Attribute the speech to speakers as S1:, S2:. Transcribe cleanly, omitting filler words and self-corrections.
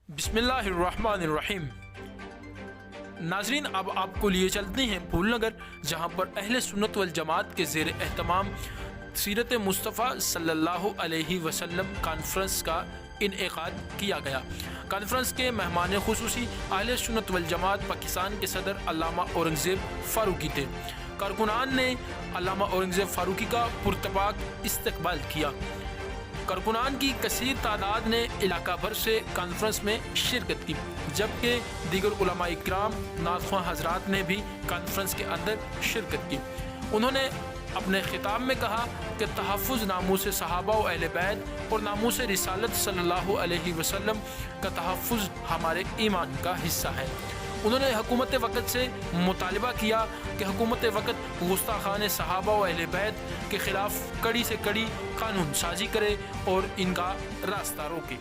S1: بسم اللہ الرحمن الرحیم۔ ناظرین، اب آپ کو لیے چلتے ہیں پھول نگر، جہاں پر اہل سنت والجماعت کے زیر اہتمام سیرت مصطفیٰ صلی اللہ علیہ وسلم کانفرنس کا انعقاد کیا گیا۔ کانفرنس کے مہمان خصوصی اہل سنت والجماعت پاکستان کے صدر علامہ اورنگزیب فاروقی تھے۔ کارکنان نے علامہ اورنگزیب فاروقی کا پرتپاک استقبال کیا۔ کارکنان کی کثیر تعداد نے علاقہ بھر سے کانفرنس میں شرکت کی، جبکہ دیگر علماء اکرام نعت خواں حضرات نے بھی کانفرنس کے اندر شرکت کی۔ انہوں نے اپنے خطاب میں کہا کہ تحفظ ناموس صحابہ و اہل بیت اور ناموس رسالت صلی اللہ علیہ وسلم کا تحفظ ہمارے ایمان کا حصہ ہے۔ انہوں نے حکومت وقت سے مطالبہ کیا کہ حکومت وقت گستاخان صحابہ و اہل بیت کے خلاف کڑی سے کڑی قانون سازی کرے اور ان کا راستہ روکے۔